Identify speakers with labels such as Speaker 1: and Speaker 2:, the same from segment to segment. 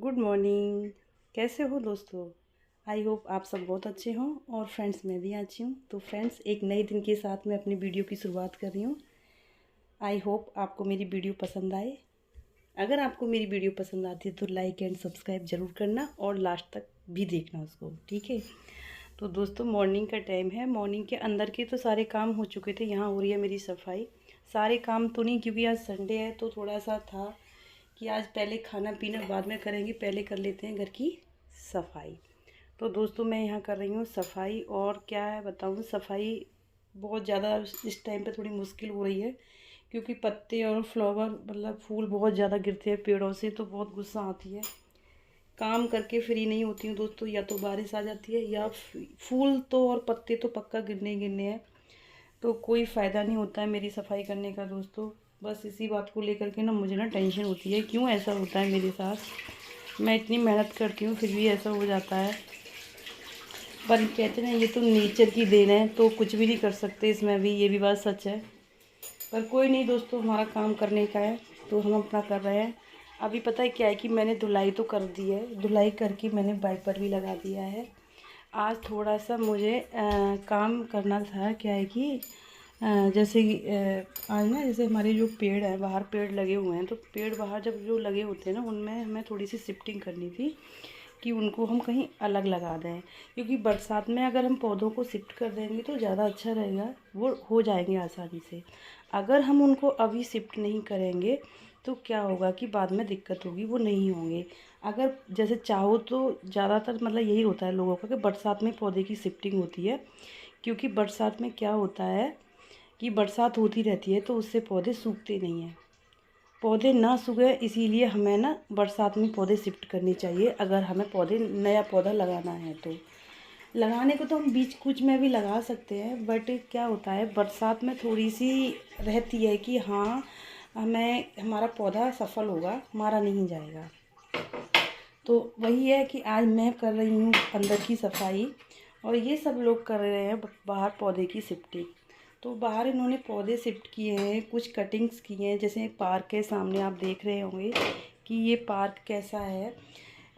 Speaker 1: Good morning. कैसे हो दोस्तों? आई होप आप सब बहुत अच्छे हों और फ्रेंड्स मैं भी अच्छी हूँ। तो फ्रेंड्स, एक नए दिन के साथ मैं अपनी वीडियो की शुरुआत कर रही हूँ। आई होप आपको मेरी वीडियो पसंद आए। अगर आपको मेरी वीडियो पसंद आती है तो लाइक एंड सब्सक्राइब ज़रूर करना और लास्ट तक भी देखना उसको, ठीक है। तो दोस्तों, मॉर्निंग का टाइम है। मॉर्निंग के अंदर के तो सारे काम हो चुके थे। यहाँ हो रही है मेरी सफाई। सारे काम तो नहीं, क्योंकि आज संडे है तो थोड़ा सा था कि आज पहले खाना पीना बाद में करेंगे, पहले कर लेते हैं घर की सफाई। तो दोस्तों, मैं यहाँ कर रही हूँ सफाई। और क्या है बताऊँ, सफाई बहुत ज़्यादा इस टाइम पे थोड़ी मुश्किल हो रही है, क्योंकि पत्ते और फ्लावर मतलब फूल बहुत ज़्यादा गिरते हैं पेड़ों से, तो बहुत गुस्सा आती है। काम करके फ्री नहीं होती हूँ दोस्तों, या तो बारिश आ जाती है या फूल तो और पत्ते तो पक्का गिरने गिरने हैं, तो कोई फ़ायदा नहीं होता है मेरी सफाई करने का दोस्तों। बस इसी बात को लेकर के ना मुझे ना टेंशन होती है, क्यों ऐसा होता है मेरे साथ। मैं इतनी मेहनत करती हूँ फिर भी ऐसा हो जाता है। पर कहते हैं ना, ये तो नेचर की देन है, तो कुछ भी नहीं कर सकते इसमें भी, ये भी बात सच है। पर कोई नहीं दोस्तों, हमारा काम करने का है तो हम अपना कर रहे हैं। अभी पता है क्या है कि मैंने धुलाई तो कर दी है, धुलाई करके मैंने वाइपर भी लगा दिया है। आज थोड़ा सा मुझे काम करना था। क्या है कि जैसे कि आज ना, जैसे हमारे जो पेड़ है बाहर, पेड़ लगे हुए हैं, तो पेड़ बाहर जब जो लगे होते हैं ना, उनमें हमें थोड़ी सी शिफ्टिंग करनी थी कि उनको हम कहीं अलग लगा दें। क्योंकि बरसात में अगर हम पौधों को शिफ्ट कर देंगे तो ज़्यादा अच्छा रहेगा, वो हो जाएंगे आसानी से। अगर हम उनको अभी शिफ्ट नहीं करेंगे तो क्या होगा कि बाद में दिक्कत होगी, वो नहीं होंगे। अगर जैसे चाहो तो ज़्यादातर मतलब यही होता है लोगों का कि बरसात में पौधे की शिफ्टिंग होती है। क्योंकि बरसात में क्या होता है कि बरसात होती रहती है तो उससे पौधे सूखते नहीं हैं। पौधे ना सूखे, इसीलिए हमें ना बरसात में पौधे शिफ्ट करने चाहिए, अगर हमें पौधे नया पौधा लगाना है तो। लगाने को तो हम बीच कुछ में भी लगा सकते हैं, बट क्या होता है बरसात में थोड़ी सी रहती है कि हाँ, हमें हमारा पौधा सफल होगा, मारा नहीं जाएगा। तो वही है कि आज मैं कर रही हूँ अंदर की सफाई और ये सब लोग कर रहे हैं बाहर पौधे की शिफ्टिंग। तो बाहर इन्होंने पौधे शिफ्ट किए हैं, कुछ कटिंग्स की हैं। जैसे पार्क के सामने आप देख रहे होंगे कि ये पार्क कैसा है।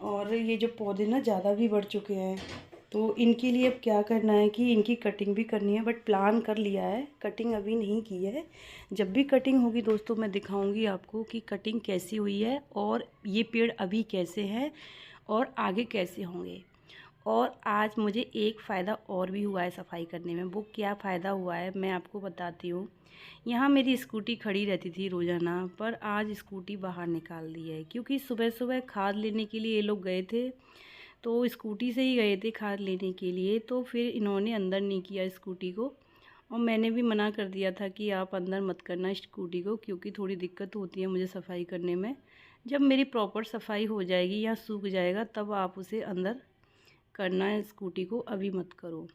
Speaker 1: और ये जो पौधे ना ज़्यादा भी बढ़ चुके हैं, तो इनके लिए अब क्या करना है कि इनकी कटिंग भी करनी है। बट प्लान कर लिया है, कटिंग अभी नहीं की है। जब भी कटिंग होगी दोस्तों, मैं दिखाऊंगी आपको कि कटिंग कैसी हुई है और ये पेड़ अभी कैसे हैं और आगे कैसे होंगे। और आज मुझे एक फ़ायदा और भी हुआ है सफाई करने में। वो क्या फ़ायदा हुआ है मैं आपको बताती हूँ। यहाँ मेरी स्कूटी खड़ी रहती थी रोज़ाना, पर आज स्कूटी बाहर निकाल दी है, क्योंकि सुबह सुबह खाद लेने के लिए ये लोग गए थे, तो स्कूटी से ही गए थे खाद लेने के लिए। तो फिर इन्होंने अंदर नहीं किया स्कूटी को, और मैंने भी मना कर दिया था कि आप अंदर मत करना स्कूटी को, क्योंकि थोड़ी दिक्कत होती है मुझे सफाई करने में। जब मेरी प्रॉपर सफाई हो जाएगी या सूख जाएगा तब आप उसे अंदर करना है, स्कूटी को अभी मत करो।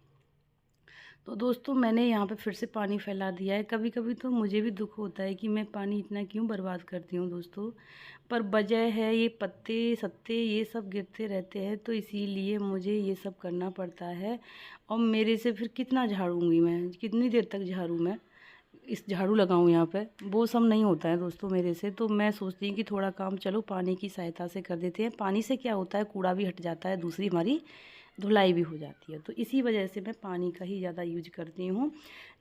Speaker 1: तो दोस्तों, मैंने यहाँ पे फिर से पानी फैला दिया है। कभी कभी तो मुझे भी दुख होता है कि मैं पानी इतना क्यों बर्बाद करती हूँ दोस्तों, पर वजह है ये पत्ते सत्ते ये सब गिरते रहते हैं, तो इसीलिए मुझे ये सब करना पड़ता है। और मेरे से फिर कितना झाड़ूंगी मैं, कितनी देर तक झाड़ूँ मैं, इस झाड़ू लगाऊं यहाँ पे, वो सब नहीं होता है दोस्तों मेरे से। तो मैं सोचती हूँ कि थोड़ा काम चलो पानी की सहायता से कर देते हैं। पानी से क्या होता है, कूड़ा भी हट जाता है, दूसरी हमारी धुलाई भी हो जाती है। तो इसी वजह से मैं पानी का ही ज़्यादा यूज करती हूँ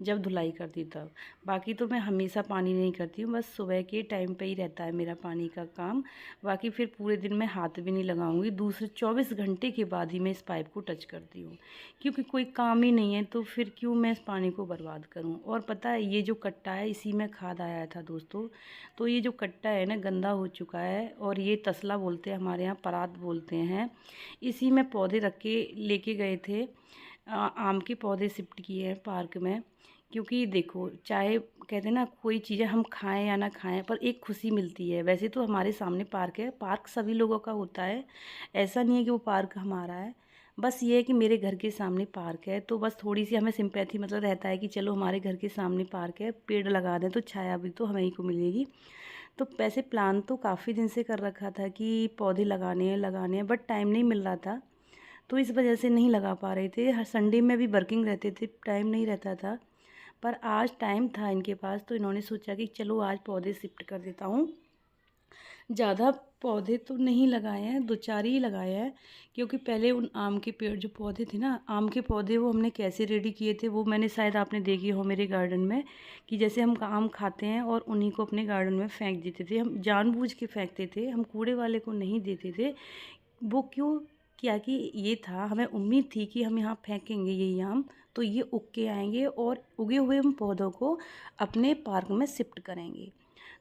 Speaker 1: जब धुलाई करती तब। बाकी तो मैं हमेशा पानी नहीं करती हूँ, बस सुबह के टाइम पे ही रहता है मेरा पानी का काम। बाकी फिर पूरे दिन मैं हाथ भी नहीं लगाऊंगी, दूसरे 24 घंटे के बाद ही मैं इस पाइप को टच करती हूँ, क्योंकि कोई काम ही नहीं है तो फिर क्यों मैं इस पानी को बर्बाद करूँ। और पता है, ये जो कट्टा है इसी में खाद आया था दोस्तों। तो ये जो कट्टा है ना गंदा हो चुका है, और ये तसला बोलते हैं हमारे यहाँ, परात बोलते हैं। इसी में पौधे रख के लेके गए थे। आम के पौधे शिफ्ट किए हैं पार्क में। क्योंकि देखो, चाहे कहते हैं ना कोई चीज़ें हम खाएं या ना खाएं, पर एक खुशी मिलती है। वैसे तो हमारे सामने पार्क है, पार्क सभी लोगों का होता है, ऐसा नहीं है कि वो पार्क हमारा है। बस ये है कि मेरे घर के सामने पार्क है, तो बस थोड़ी सी हमें सिंपैथी मतलब रहता है कि चलो हमारे घर के सामने पार्क है, पेड़ लगा दें तो छाया भी तो हमें ही को मिलेगी। तो वैसे प्लान तो काफ़ी दिन से कर रखा था कि पौधे लगाने हैं, बट टाइम नहीं मिल रहा था, तो इस वजह से नहीं लगा पा रहे थे। हर संडे में भी वर्किंग रहते थे, टाइम नहीं रहता था। पर आज टाइम था इनके पास, तो इन्होंने सोचा कि चलो आज पौधे शिफ्ट कर देता हूँ। ज़्यादा पौधे तो नहीं लगाए हैं, 2-4 ही लगाए हैं, क्योंकि पहले उन आम के पेड़ जो पौधे थे ना, आम के पौधे वो हमने कैसे रेडी किए थे वो मैंने शायद आपने देखे हो मेरे गार्डन में, कि जैसे हम आम खाते हैं और उन्हीं को अपने गार्डन में फेंक देते थे। हम जानबूझ के फेंकते थे, हम कूड़े वाले को नहीं देते थे। वो क्यों किया कि ये था, हमें उम्मीद थी कि हम यहाँ फेंकेंगे यही आम तो ये उग के आएंगे और उगे हुए हम पौधों को अपने पार्क में शिफ्ट करेंगे।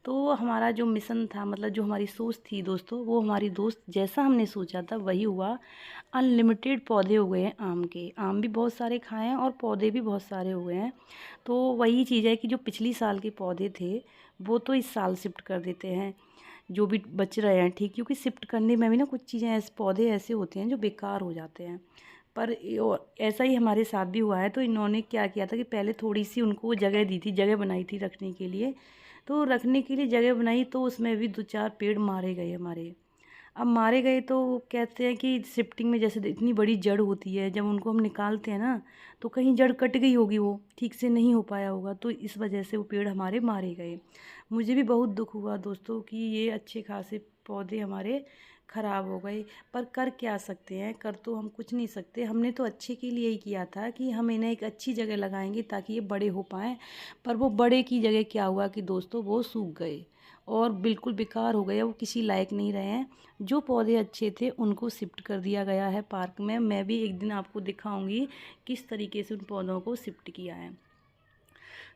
Speaker 1: तो हमारा जो मिशन था, मतलब जो हमारी सोच थी दोस्तों, वो हमारी दोस्त जैसा हमने सोचा था वही हुआ। अनलिमिटेड पौधे हो गए हैं आम के, आम भी बहुत सारे खाए हैं और पौधे भी बहुत सारे हुए हैं। तो वही चीज़ है कि जो पिछली साल के पौधे थे वो तो इस साल शिफ्ट कर देते हैं, जो भी बच रहे हैं, ठीक, क्योंकि शिफ्ट करने में भी ना कुछ चीज़ें ऐसे पौधे ऐसे होते हैं जो बेकार हो जाते हैं। पर ऐसा ही हमारे साथ भी हुआ है। तो इन्होंने क्या किया था कि पहले थोड़ी सी उनको जगह दी थी, जगह बनाई थी रखने के लिए। तो रखने के लिए जगह बनाई तो उसमें भी 2-4 पेड़ मारे गए हमारे। अब मारे गए तो वो कहते हैं कि शिफ्टिंग में जैसे इतनी बड़ी जड़ होती है, जब उनको हम निकालते हैं ना तो कहीं जड़ कट गई होगी, वो ठीक से नहीं हो पाया होगा, तो इस वजह से वो पेड़ हमारे मारे गए। मुझे भी बहुत दुख हुआ दोस्तों कि ये अच्छे खासे पौधे हमारे ख़राब हो गए। पर कर क्या सकते हैं, कर तो हम कुछ नहीं सकते। हमने तो अच्छे के लिए ही किया था कि हम इन्हें एक अच्छी जगह लगाएंगे ताकि ये बड़े हो पाएँ। पर वो बड़े की जगह क्या हुआ कि दोस्तों वो सूख गए और बिल्कुल बेकार हो गए, वो किसी लायक नहीं रहे हैं। जो पौधे अच्छे थे उनको शिफ्ट कर दिया गया है पार्क में। मैं भी एक दिन आपको दिखाऊंगी किस तरीके से उन पौधों को शिफ्ट किया है।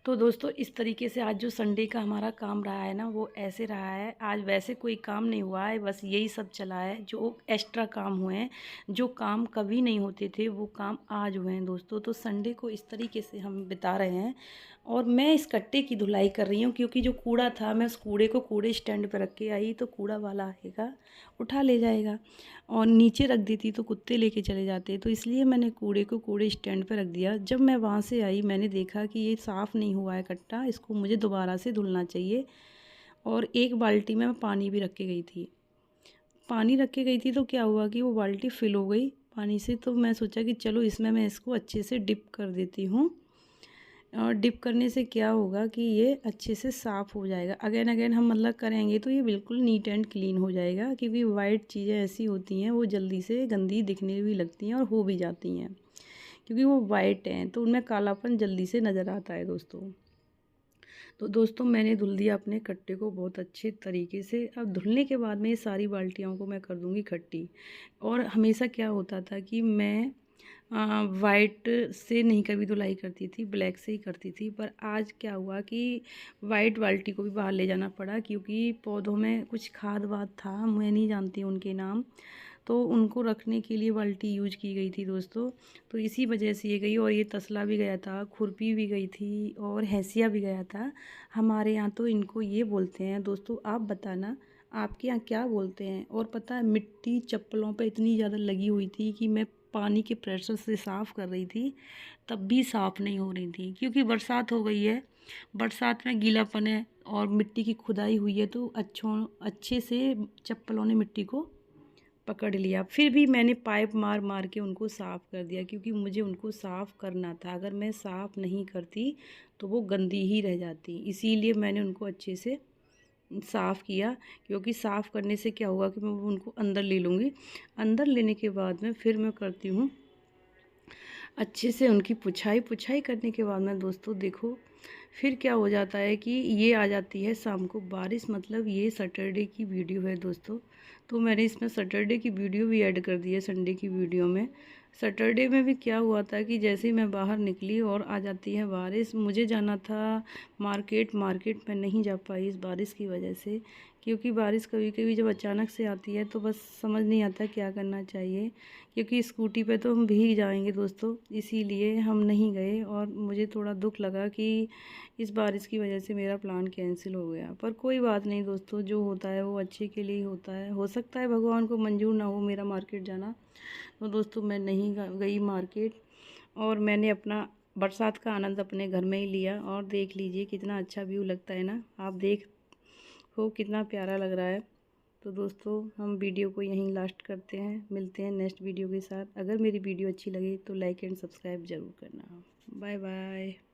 Speaker 1: तो दोस्तों इस तरीके से आज जो संडे का हमारा काम रहा है ना वो ऐसे रहा है। आज वैसे कोई काम नहीं हुआ है, बस यही सब चला है, जो एक्स्ट्रा काम हुए हैं, जो काम कभी नहीं होते थे वो काम आज हुए हैं दोस्तों। तो संडे को इस तरीके से हम बिता रहे हैं। और मैं इस कट्टे की धुलाई कर रही हूँ, क्योंकि जो कूड़ा था मैं उस कूड़े को कूड़े स्टैंड पर रख के आई, तो कूड़ा वाला आएगा उठा ले जाएगा, और नीचे रख देती तो कुत्ते लेके चले जाते। तो इसलिए मैंने कूड़े को कूड़े स्टैंड पर रख दिया। जब मैं वहाँ से आई मैंने देखा कि ये साफ़ नहीं हुआ है कट्टा, इसको मुझे दोबारा से धुलना चाहिए। और एक बाल्टी में मैं पानी भी रख के गई थी। पानी रख के गई थी तो क्या हुआ कि वो बाल्टी फिल हो गई पानी से। तो मैं सोचा कि चलो इसमें मैं इसको अच्छे से डिप कर देती हूँ, और डिप करने से क्या होगा कि ये अच्छे से साफ़ हो जाएगा। अगेन अगेन हम मतलब करेंगे तो ये बिल्कुल नीट एंड क्लीन हो जाएगा, क्योंकि वाइट चीज़ें ऐसी होती हैं वो जल्दी से गंदी दिखने भी लगती हैं और हो भी जाती हैं, क्योंकि वो वाइट हैं तो उनमें कालापन जल्दी से नज़र आता है दोस्तों। तो दोस्तों मैंने धुल दिया अपने कट्टे को बहुत अच्छे तरीके से। अब धुलने के बाद में ये सारी बाल्टियों को मैं कर दूँगी इकट्ठी। और हमेशा क्या होता था कि मैं वाइट से नहीं कभी धुलाई करती थी, ब्लैक से ही करती थी। पर आज क्या हुआ कि वाइट बाल्टी को भी बाहर ले जाना पड़ा, क्योंकि पौधों में कुछ खाद वाद था, मैं नहीं जानती उनके नाम, तो उनको रखने के लिए बाल्टी यूज की गई थी दोस्तों। तो इसी वजह से ये गई, और ये तसला भी गया था, खुरपी भी गई थी, और हैसिया भी गया था। हमारे यहाँ तो इनको ये बोलते हैं दोस्तों, आप बताना आपके यहाँ क्या बोलते हैं। और पता है मिट्टी चप्पलों पे इतनी ज़्यादा लगी हुई थी कि मैं पानी के प्रेशर से साफ़ कर रही थी तब भी साफ़ नहीं हो रही थी, क्योंकि बरसात हो गई है, बरसात में गीलापन है और मिट्टी की खुदाई हुई है, तो अच्छे से चप्पलों ने मिट्टी को पकड़ लिया। फिर भी मैंने पाइप मार मार के उनको साफ़ कर दिया, क्योंकि मुझे उनको साफ़ करना था। अगर मैं साफ़ नहीं करती तो वो गंदी ही रह जाती, इसीलिए मैंने उनको अच्छे से साफ़ किया। क्योंकि साफ़ करने से क्या होगा कि मैं उनको अंदर ले लूँगी। अंदर लेने के बाद में फिर मैं करती हूँ अच्छे से उनकी पुछाई करने के बाद में दोस्तों देखो फिर क्या हो जाता है कि ये आ जाती है शाम को बारिश। मतलब ये सैटरडे की वीडियो है दोस्तों, तो मैंने इसमें सैटरडे की वीडियो भी ऐड कर दी है संडे की वीडियो में। सैटरडे में भी क्या हुआ था कि जैसे ही मैं बाहर निकली और आ जाती है बारिश। मुझे जाना था मार्केट में नहीं जा पाई इस बारिश की वजह से, क्योंकि बारिश कभी कभी जब अचानक से आती है तो बस समझ नहीं आता क्या करना चाहिए, क्योंकि स्कूटी पे तो हम भीग जाएंगे दोस्तों, इसीलिए हम नहीं गए। और मुझे थोड़ा दुख लगा कि इस बारिश की वजह से मेरा प्लान कैंसिल हो गया। पर कोई बात नहीं दोस्तों, जो होता है वो अच्छे के लिए ही होता है। हो सकता है भगवान को मंजूर ना हो मेरा मार्केट जाना। तो दोस्तों मैं नहीं गई मार्केट, और मैंने अपना बरसात का आनंद अपने घर में ही लिया। और देख लीजिए कितना अच्छा व्यू लगता है ना, आप देखो कितना प्यारा लग रहा है। तो दोस्तों हम वीडियो को यहीं लास्ट करते हैं, मिलते हैं नेक्स्ट वीडियो के साथ। अगर मेरी वीडियो अच्छी लगी तो लाइक एंड सब्सक्राइब ज़रूर करना। Bye bye.